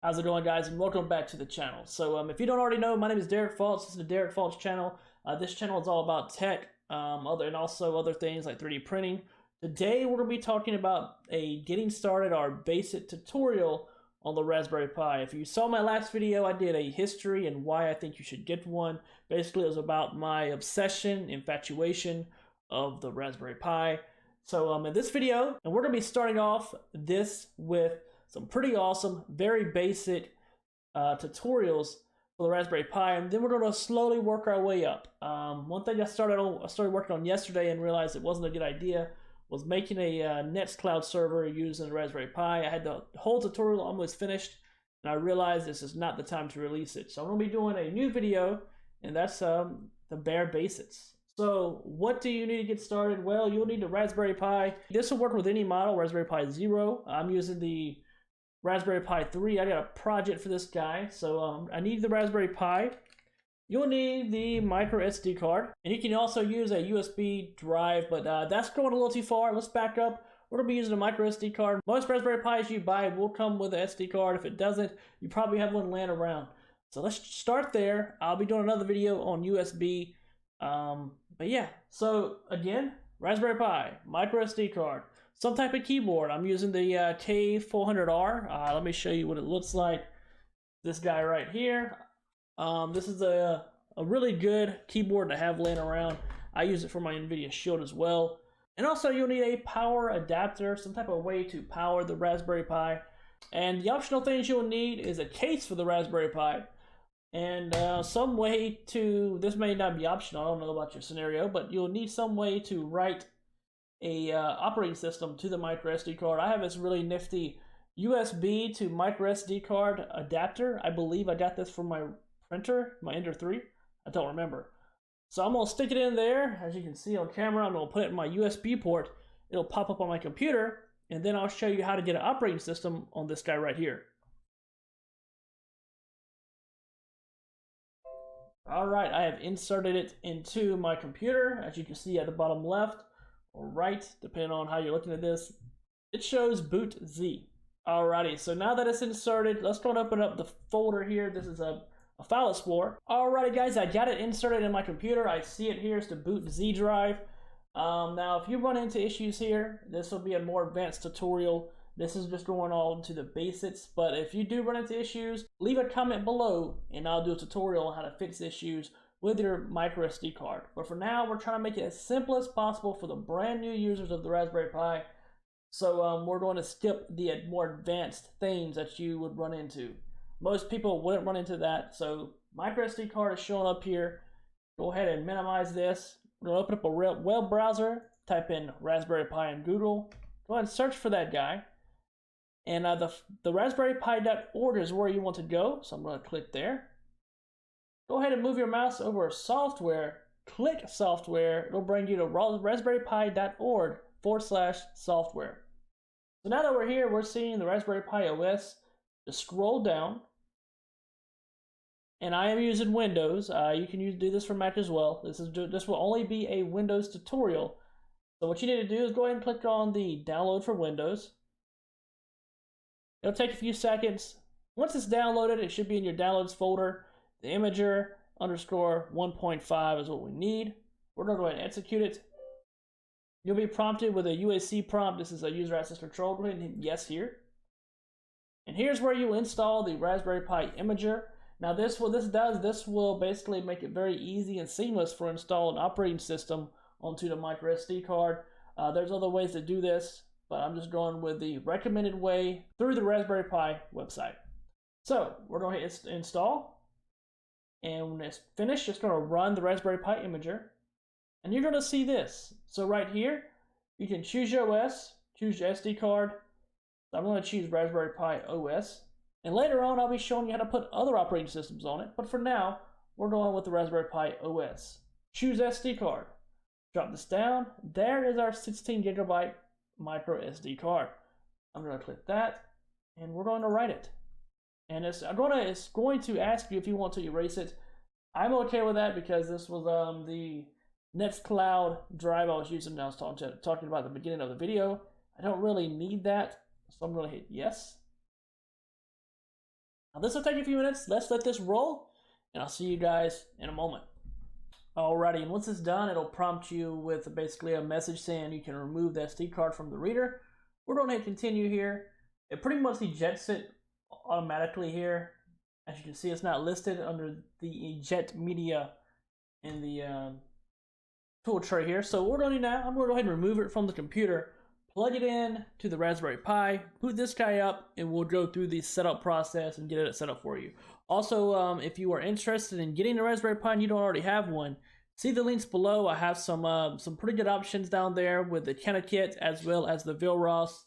How's it going, guys? And welcome back to the channel. So if you don't already know, my name is Derek Fultz. This is the Derek Fultz channel. This channel is all about tech, and also other things like 3D printing. Today we're going to be talking about getting started, our basic tutorial on the Raspberry Pi. If you saw my last video, I did a history and why I think you should get one. Basically, it was about my obsession, infatuation of the Raspberry Pi. So in this video, and we're going to be starting off this with some pretty awesome, very basic tutorials for the Raspberry Pi, and then we're going to slowly work our way up. One thing I started working on yesterday and realized it wasn't a good idea was making a Nextcloud server using the Raspberry Pi. I had the whole tutorial almost finished, and I realized this is not the time to release it. So I'm going to be doing a new video, and that's the bare basics. So what do you need to get started? Well, you'll need the Raspberry Pi. This will work with any model, Raspberry Pi 0. I'm using the Raspberry Pi 3. I got a project for this guy, so I need the Raspberry Pi. You'll need the micro SD card, and you can also use a USB drive, but that's going a little too far. Let's back up. We're going to be using a micro SD card. Most Raspberry Pis you buy will come with an SD card. If it doesn't, you probably have one laying around. So let's start there. I'll be doing another video on USB. But yeah, so again, Raspberry Pi, micro SD card, some type of keyboard. I'm using the K400R. Let me show you what it looks like. This guy right here. This is a really good keyboard to have laying around. I use it for my NVIDIA Shield as well. And also you'll need a power adapter, some type of way to power the Raspberry Pi. And the optional things you'll need is a case for the Raspberry Pi. And some way to, this may not be optional, I don't know about your scenario, but you'll need some way to write a operating system to the micro SD card. I have this really nifty USB to micro SD card adapter. I believe I got this from my printer, my Ender 3. I don't remember. So I'm going to stick it in there. As you can see on camera, I'm going to put it in my USB port. It'll pop up on my computer, and then I'll show you how to get an operating system on this guy right here. Alright, I have inserted it into my computer. As you can see at the bottom left or right, depending on how you're looking at this, it shows boot Z. Alrighty, so now that it's inserted, let's go and open up the folder here. This is a file explorer. Alrighty guys, I got it inserted in my computer. I see it here, it's the boot Z drive. Now if you run into issues here, this will be a more advanced tutorial. This is just going on to the basics, but if you do run into issues, leave a comment below and I'll do a tutorial on how to fix issues with your micro SD card. But for now, we're trying to make it as simple as possible for the brand new users of the Raspberry Pi. So we're going to skip the more advanced things that you would run into. Most people wouldn't run into that. So micro SD card is showing up here. Go ahead and minimize this. We're going to open up a web browser, type in Raspberry Pi in Google. Go ahead and search for that guy. And the raspberrypi.org is where you want to go. So I'm going to click there. Go ahead and move your mouse over software. Click software. It'll bring you to raspberrypi.org/software. So now that we're here, we're seeing the Raspberry Pi OS. Just scroll down. And I am using Windows. You can do this for Mac as well. This will only be a Windows tutorial. So what you need to do is go ahead and click on the download for Windows. It'll take a few seconds. Once it's downloaded, it should be in your downloads folder. The imager _1.5 is what we need. We're going to go ahead and execute it. You'll be prompted with a UAC prompt. This is a user access control. Go ahead and hit yes here. And here's where you install the Raspberry Pi imager. Now this will basically make it very easy and seamless for installing an operating system onto the micro SD card. There's other ways to do this, but I'm just going with the recommended way through the Raspberry Pi website. So we're going to hit install. And when it's finished, it's going to run the Raspberry Pi imager. And you're going to see this. So right here, you can choose your OS, choose your SD card. I'm going to choose Raspberry Pi OS. And later on, I'll be showing you how to put other operating systems on it. But for now, we're going with the Raspberry Pi OS. Choose SD card. Drop this down. There is our 16 gigabyte micro SD card. I'm going to click that, and we're going to write it. And it's going to ask you if you want to erase it. I'm okay with that because this was the Nextcloud drive I was using that I was talking about at the beginning of the video. I don't really need that, so I'm going to hit yes. Now, this will take a few minutes. Let's let this roll, and I'll see you guys in a moment. Alrighty, and once it's done, it'll prompt you with basically a message saying you can remove the SD card from the reader. We're going to hit continue here. It pretty much ejects it automatically here. As you can see, it's not listed under the eject media in the tool tray here. So what we're going to do now, I'm going to go ahead and remove it from the computer, plug it in to the Raspberry Pi, boot this guy up, and we'll go through the setup process and get it set up for you. Also, if you are interested in getting a Raspberry Pi and you don't already have one, see the links below. I have some pretty good options down there with the Canakit as well as the Vilros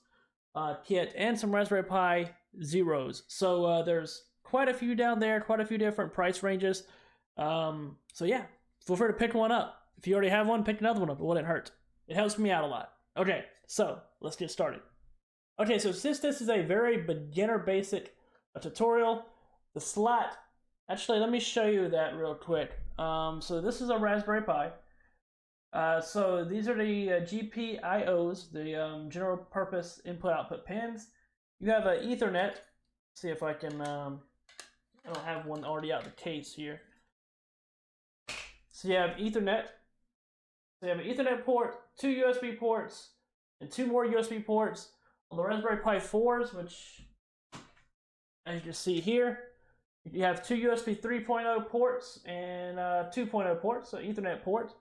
kit and some Raspberry Pi Zeros. So there's quite a few down there, quite a few different price ranges. So yeah, feel free to pick one up. If you already have one, pick another one up. It wouldn't hurt. It helps me out a lot. Okay, so let's get started. Okay, so since this is a very beginner basic tutorial, the slot, actually let me show you that real quick. So this is a Raspberry Pi. So these are the GPIOs, the general purpose input output pins. You have an Ethernet. See if I can, I don't have one already out of the case here. So you have Ethernet. So you have an Ethernet port, 2 USB ports, and 2 more USB ports on the Raspberry Pi 4s, which, as you can see here, you have 2 USB 3.0 ports and 2.0 ports, so Ethernet port.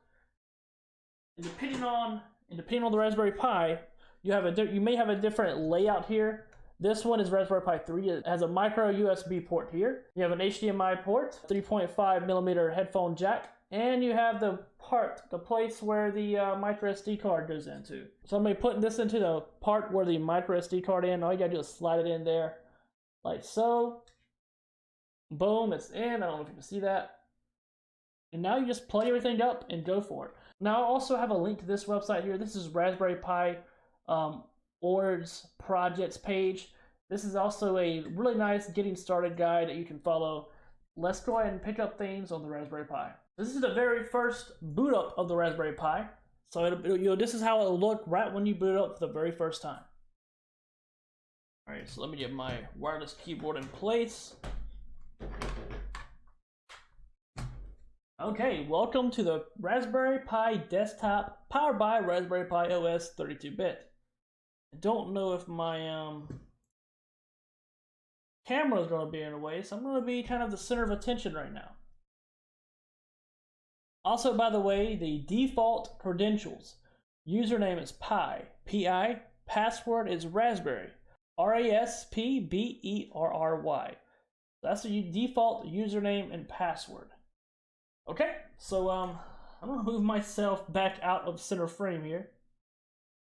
And depending on the Raspberry Pi, you may have a different layout here. This one is Raspberry Pi 3. It has a micro USB port here. You have an HDMI port, 3.5mm headphone jack, and you have the place where the micro SD card goes into. So I'm going to be putting this into the part where the micro SD card in. All you gotta do is slide it in there, like so. Boom, it's in. I don't know if you can see that. And now you just plug everything up and go for it. Now I also have a link to this website here. This is Raspberry Pi Orgs projects page. This is also a really nice getting started guide that you can follow. Let's go ahead and pick up things on the Raspberry Pi. This is the very first boot up of the Raspberry Pi. So this is how it'll look right when you boot it up for the very first time. All right, so let me get my wireless keyboard in place. Okay, welcome to the Raspberry Pi desktop powered by Raspberry Pi OS 32-bit. I don't know if my camera is going to be in the way, so I'm going to be kind of the center of attention right now. Also, by the way, the default credentials. Username is Pi, P-I. Password is Raspberry, R-A-S-P-B-E-R-R-Y. That's the default username and password. Okay, so I'm going to move myself back out of center frame here.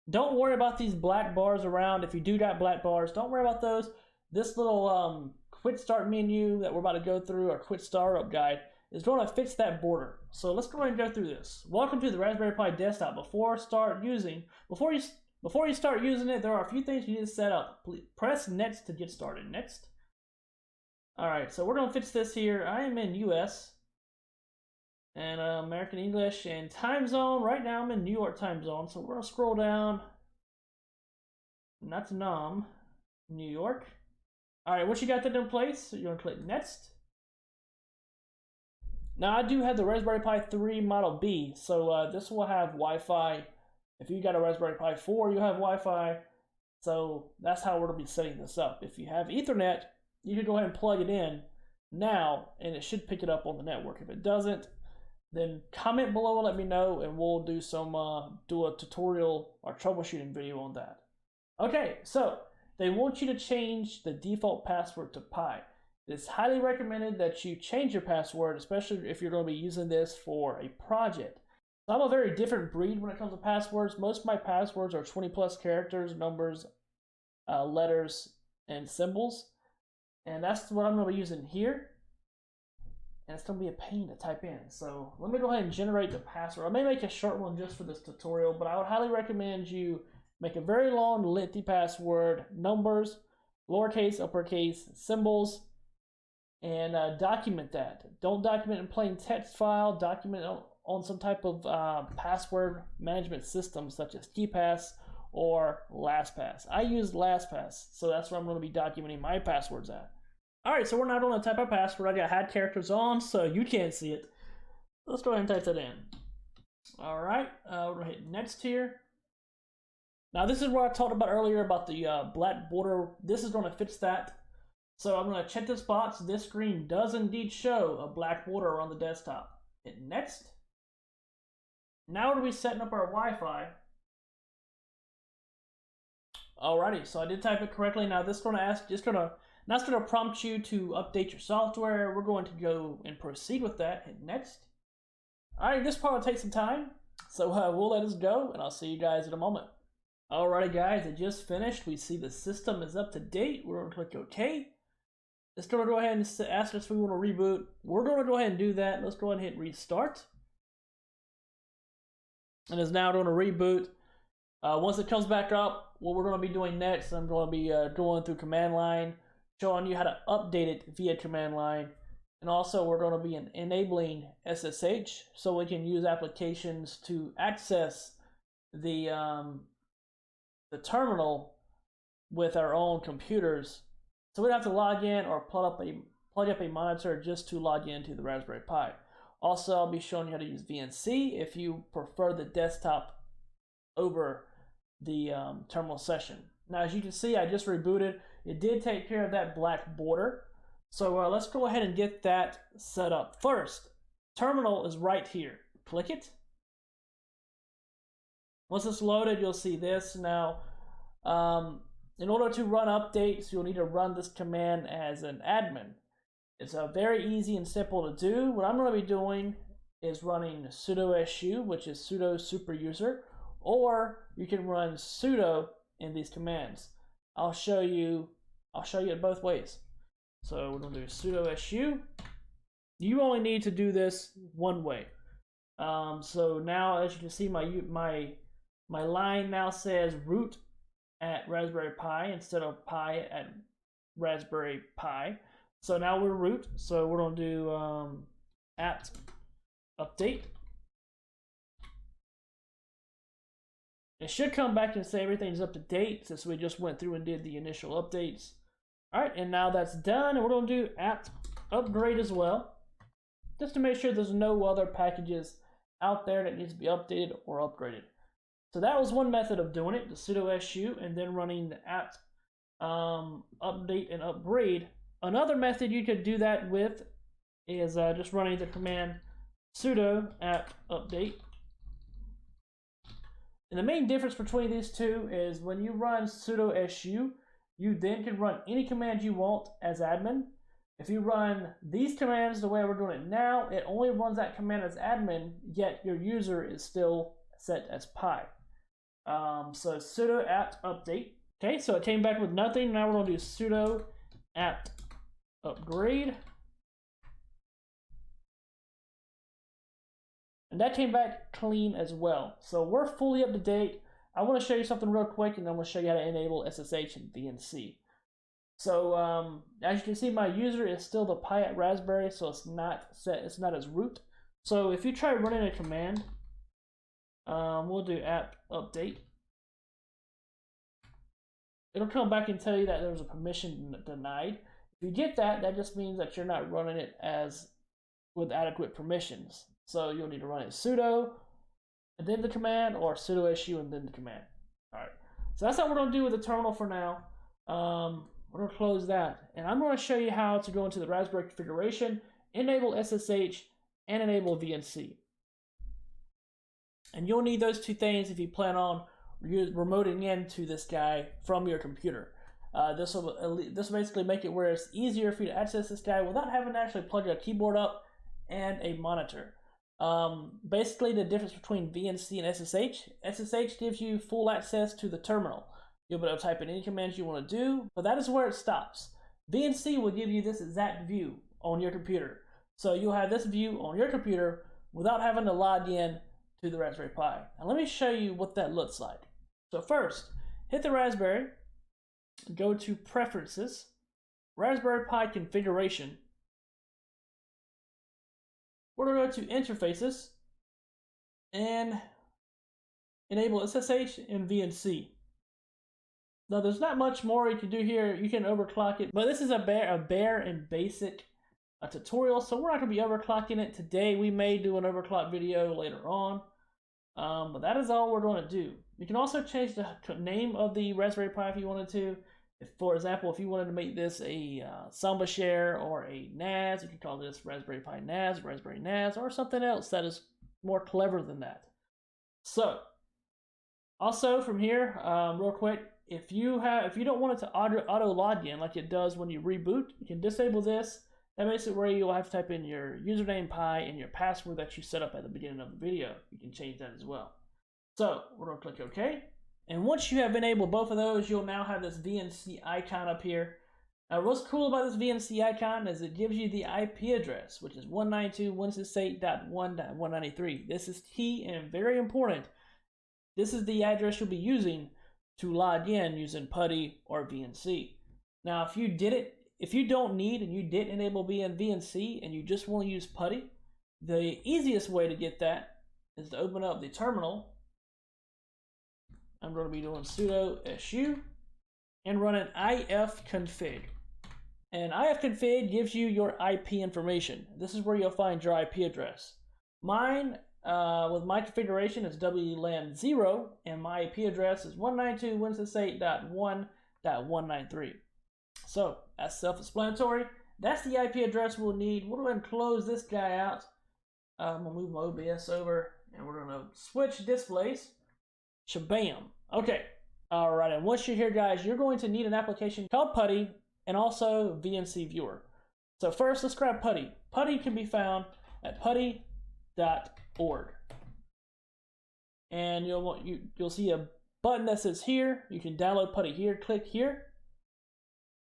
Don't worry about these black bars around. If you do got black bars, don't worry about those. This little quick start menu that we're about to go through, our quick startup guide, is going to fix that border. So let's go ahead and go through this. Welcome to the Raspberry Pi desktop. Before you start using it, there are a few things you need to set up. Please press next to get started. Next. All right, so we're going to fix this here. I am in US and American English and time zone. Right now I'm in New York time zone, so we're going to scroll down. Not to Nam, New York. All right, once you got that in place, you're going to click next. Now I do have the Raspberry Pi 3 Model B, so this will have Wi-Fi. If you got a Raspberry Pi 4, you have Wi-Fi. So that's how we're going to be setting this up. If you have Ethernet, you can go ahead and plug it in now, and it should pick it up on the network. If it doesn't, then comment below and let me know, and we'll do a tutorial or troubleshooting video on that. Okay, so they want you to change the default password to Pi. It's highly recommended that you change your password, especially if you're going to be using this for a project. So I'm a very different breed when it comes to passwords. Most of my passwords are 20+ characters, numbers, letters, and symbols. And that's what I'm going to be using here. And it's going to be a pain to type in. So let me go ahead and generate the password. I may make a short one just for this tutorial, but I would highly recommend you make a very long, lengthy password, numbers, lowercase, uppercase, symbols, and document that. Don't document in plain text file. Document on some type of password management system such as KeePass or LastPass. I use LastPass, so that's where I'm going to be documenting my passwords at. Alright, so we're not going to type our password. I got hide characters on, so you can't see it. Let's go ahead and type that in. Alright, we're going to hit next here. Now this is what I talked about earlier about the black border. This is going to fix that. So I'm going to check this box. This screen does indeed show a black border on the desktop. Hit next. Now we're setting up our Wi-Fi. Alrighty, so I did type it correctly. Now this is going to ask, that's going to prompt you to update your software. We're going to go and proceed with that. Hit next. Alright, this part will take some time, so we'll let this go, and I'll see you guys in a moment. Alrighty guys, it just finished. We see the system is up to date. We're going to click OK. It's going to go ahead and ask us if we want to reboot. We're going to go ahead and do that. Let's go ahead and hit restart. And it's now going to reboot. Once it comes back up, what we're going to be doing next, I'm going to be going through command line, showing you how to update it via command line. And also we're going to be enabling SSH so we can use applications to access the terminal with our own computers. So we don't have to log in or plug up a monitor just to log into the Raspberry Pi. Also, I'll be showing you how to use VNC if you prefer the desktop over the terminal session. Now, as you can see, I just rebooted. It did take care of that black border. So let's go ahead and get that set up. First, terminal is right here. Click it. Once it's loaded, you'll see this. Now, in order to run updates, you'll need to run this command as an admin. It's very easy and simple to do. What I'm going to be doing is running sudo su, which is sudo super user, or you can run sudo in these commands. I'll show you it both ways. So we're going to do sudo su. You only need to do this one way. So now, as you can see, my line now says root at Raspberry Pi instead of Pi at Raspberry Pi. So now we're root. So we're going to do apt update. It should come back and say everything's up to date since we just went through and did the initial updates. All right, and now that's done, and we're going to do apt upgrade as well, just to make sure there's no other packages out there that needs to be updated or upgraded. So that was one method of doing it, the sudo su, and then running the apt update and upgrade. Another method you could do that with is just running the command sudo apt update. And the main difference between these two is when you run sudo su, you then can run any command you want as admin. If you run these commands the way we're doing it now, it only runs that command as admin, yet your user is still set as Pi. So sudo apt update. Okay, so it came back with nothing. Now we're going to do sudo apt upgrade. And that came back clean as well. So we're fully up to date. I want to show you something real quick, and then I'm going to show you how to enable SSH and VNC. So as you can see, my user is still the Pi at Raspberry, so it's not as root. So if you try running a command, we'll do apt update. It'll come back and tell you that there's a permission denied. If you get that, that just means that you're not running it with adequate permissions. So you'll need to run it sudo and then the command, or sudo su and then the command. All right. So that's how we're going to do with the terminal for now. We're going to close that, and I'm going to show you how to go into the Raspberry configuration, enable SSH, and enable VNC. And you'll need those two things if you plan on remoting into this guy from your computer. This will basically make it where it's easier for you to access this guy without having to actually plug a keyboard up and a monitor. Basically, the difference between VNC and SSH gives you full access to the terminal. You'll be able to type in any commands you want to do, but that is where it stops. VNC will give you this exact view on your computer. So you'll have this view on your computer without having to log in to the Raspberry Pi. Now let me show you what that looks like. So first, hit the Raspberry, go to Preferences, Raspberry Pi Configuration. We're going to go to Interfaces and enable SSH and VNC. Now there's not much more you can do here. You can overclock it, but this is a bare and basic tutorial, so we're not going to be overclocking it today. We may do an overclock video later on, but that is all we're going to do. You can also change the name of the Raspberry Pi if you wanted to. If, for example, if you wanted to make this a Samba Share or a NAS, you can call this Raspberry Pi NAS, Raspberry NAS, or something else that is more clever than that. So, also from here, real quick, if you don't want it to auto log in like it does when you reboot, you can disable this. That makes it where you'll have to type in your username Pi and your password that you set up at the beginning of the video. You can change that as well. So we're going to click OK. And once you have enabled both of those, you'll now have this VNC icon up here. Now what's cool about this VNC icon is it gives you the IP address, which is 192.168.1.193. This is key and very important. This is the address you'll be using to log in using Putty or VNC. Now if you don't need and you didn't enable VNC and you just want to use Putty, the easiest way to get that is to open up the terminal. I'm going to be doing sudo su and running ifconfig. And ifconfig gives you your IP information. This is where you'll find your IP address. Mine, with my configuration, is WLAN0, and my IP address is 192.168.1.193. So, that's self-explanatory. That's the IP address we'll need. We'll go ahead and close this guy out. I'm going to move my OBS over, and we're going to switch displays. Shabam. Okay. Alright, and once you're here, guys, you're going to need an application called Putty and also VNC Viewer. So first, let's grab Putty. Putty can be found at putty.org. And you'll see a button that says here. You can download Putty here. Click here.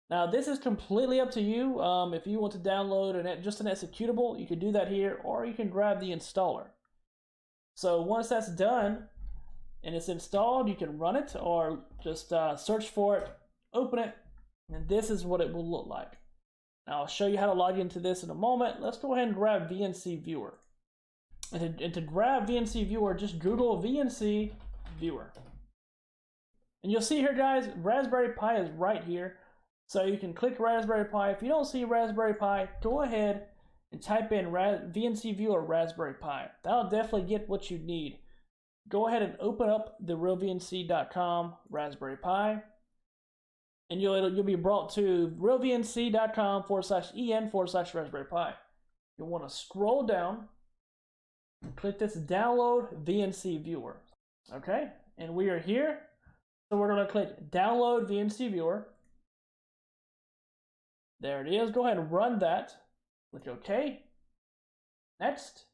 Now this is completely up to you. If you want to download just an executable, you can do that here, or you can grab the installer. So once that's done and it's installed, you can run it or just search for it, open it, and this is what it will look like. Now I'll show you how to log into this in a moment. Let's go ahead and grab VNC Viewer. And to grab VNC Viewer, just Google VNC Viewer. And you'll see here, guys, Raspberry Pi is right here. So you can click Raspberry Pi. If you don't see Raspberry Pi, go ahead and type in VNC Viewer Raspberry Pi. That'll definitely get what you need. Go ahead and open up the realvnc.com Raspberry Pi. And you'll be brought to realvnc.com/en/Raspberry Pi. You'll want to scroll down and click this Download VNC Viewer. Okay, and we are here. So we're going to click Download VNC Viewer. There it is. Go ahead and run that. Click OK. Next.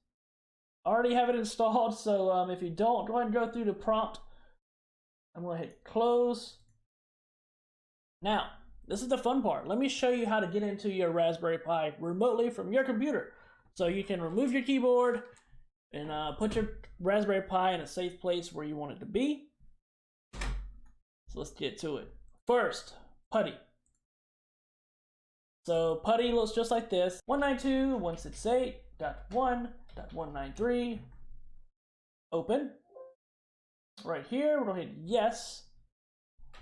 Already have it installed, so if you don't, go ahead and go through the prompt. I'm going to hit close. Now, this is the fun part. Let me show you how to get into your Raspberry Pi remotely from your computer. So you can remove your keyboard and put your Raspberry Pi in a safe place where you want it to be. So let's get to it. First, Putty. So Putty looks just like this. 192.168.1.193. Open. Right here, we're going to hit yes.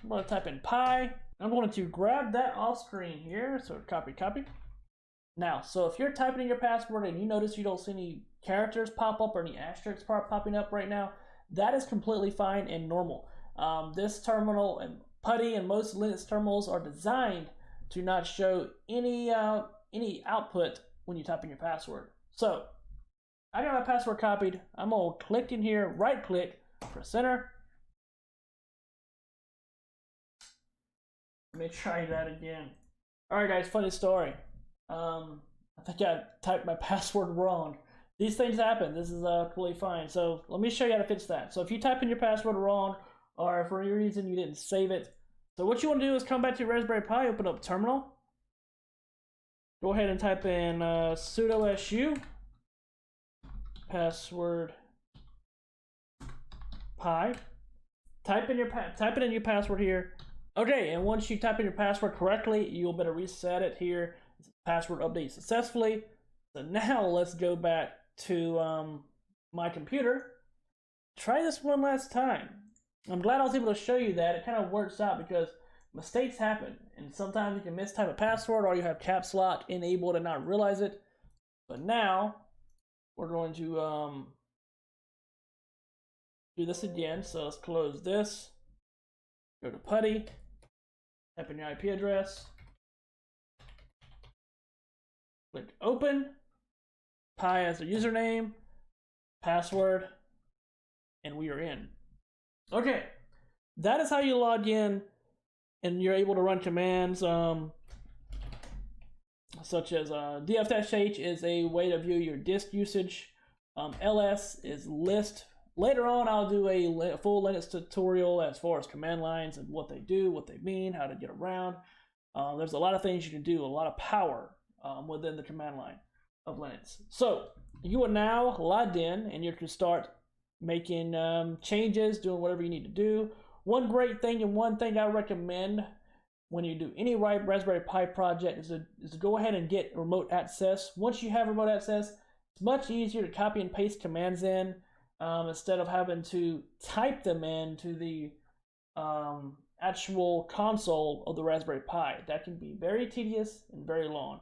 I'm going to type in Pi. I'm going to grab that off screen here. So copy. Now, so if you're typing in your password and you notice you don't see any characters pop up or any asterisks popping up right now, that is completely fine and normal. This terminal and Putty and most Linux terminals are designed to not show any output when you type in your password. So I got my password copied. I'm gonna click in here, right click, press enter. Let me try that again. Alright guys, funny story. I think I typed my password wrong. These things happen. This is totally fine. So let me show you how to fix that. So if you type in your password wrong, or for any reason you didn't save it, so what you want to do is come back to your Raspberry Pi, open up terminal. Go ahead and type in sudo su password pi. Type it in your password here. Okay, and once you type in your password correctly, you'll better reset it here. Password update successfully. So now let's go back to my computer. Try this one last time. I'm glad I was able to show you that. It kind of works out because mistakes happen, and sometimes you can mistype a password or you have caps lock enabled and not realize it. But now we're going to do this again. So let's close this, go to Putty, type in your IP address, click open, Pi as the username, password, and we are in. Okay, that is how you log in, and you're able to run commands such as df-h is a way to view your disk usage. ls is list. Later on, I'll do a full Linux tutorial as far as command lines and what they do, what they mean, how to get around. There's a lot of things you can do, a lot of power within the command line of Linux. So you are now logged in, and you can start making changes, doing whatever you need to do. One great thing and one thing I recommend when you do any Raspberry Pi project is to go ahead and get remote access. Once you have remote access, it's much easier to copy and paste commands in instead of having to type them into the actual console of the Raspberry Pi. That can be very tedious and very long.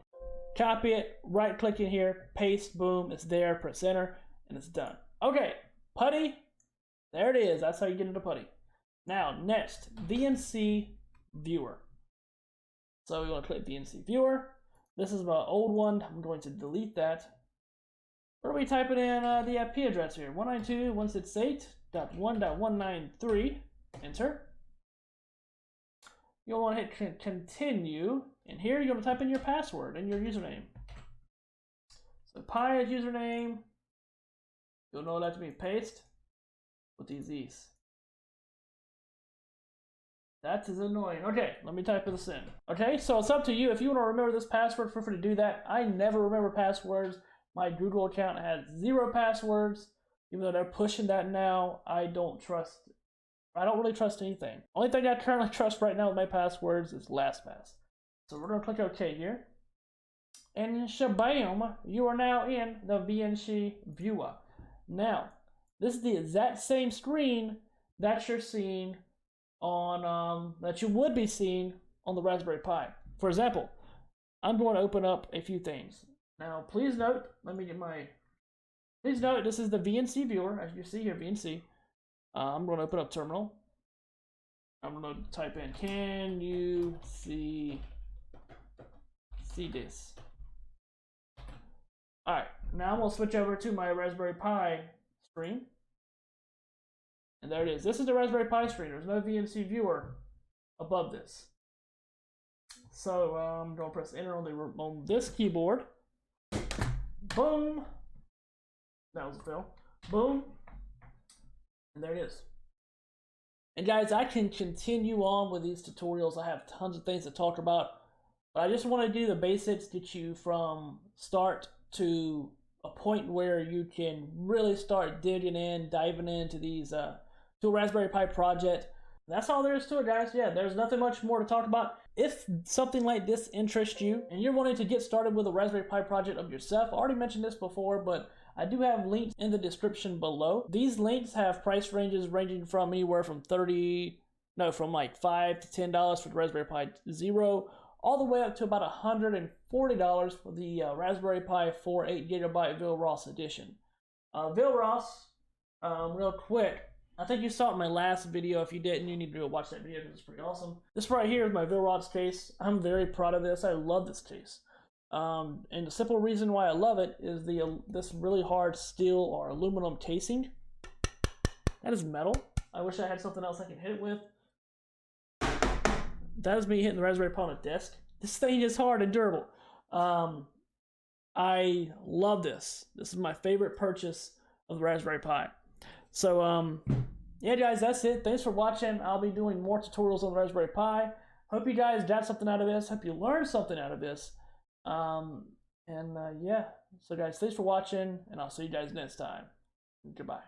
Copy it, right click in here, paste, boom, it's there, press enter, and it's done. Okay, Putty, there it is. That's how you get into Putty. Now, next, VNC Viewer. So we want to click VNC Viewer. This is my old one. I'm going to delete that. Where are we typing in the IP address here? 192.168.1.193. Enter. You'll want to hit continue. And here you're going to type in your password and your username. So Pi is username. You'll know that to be paste with these E's. That is annoying. Okay, let me type this in. Okay, so it's up to you. If you want to remember this password, feel free to do that. I never remember passwords. My Google account has 0 passwords. Even though they're pushing that now, I don't really trust anything. Only thing I currently trust right now with my passwords is LastPass. So we're going to click OK here. And shabam, you are now in the VNC Viewer. Now, this is the exact same screen that you're seeing on that you would be seeing on the Raspberry Pi. For example, I'm going to open up a few things. Now, please note, please note this is the VNC Viewer, as you see here, VNC. I'm going to open up Terminal. I'm going to type in, can you see this? Alright, now I'm going to switch over to my Raspberry Pi screen. And there it is. This is the Raspberry Pi screen. There's no VNC Viewer above this. So I'm going to press enter on this keyboard. Boom. That was a fail. Boom. And there it is. And guys, I can continue on with these tutorials. I have tons of things to talk about. But I just want to do the basics, get you from start to a point where you can really start digging in, diving into these to a Raspberry Pi project. That's all there is to it, guys. Yeah, there's nothing much more to talk about. If something like this interests you and you're wanting to get started with a Raspberry Pi project of yourself, I already mentioned this before, but I do have links in the description below. These links have price ranges ranging from anywhere from from like $5 to $10 for the Raspberry Pi Zero, all the way up to about $140 for the Raspberry Pi 4 8GB Vilros edition. Vilros, real quick, I think you saw it in my last video. If you didn't, you need to go watch that video because it's pretty awesome. This right here is my Vilros case. I'm very proud of this. I love this case. And the simple reason why I love it is this really hard steel or aluminum casing. That is metal. I wish I had something else I could hit it with. That is me hitting the Raspberry Pi on a desk. This thing is hard and durable. I love this. This is my favorite purchase of the Raspberry Pi. So, yeah, guys, that's it. Thanks for watching. I'll be doing more tutorials on the Raspberry Pi. Hope you guys got something out of this. Hope you learned something out of this. Yeah. So, guys, thanks for watching, and I'll see you guys next time. Goodbye.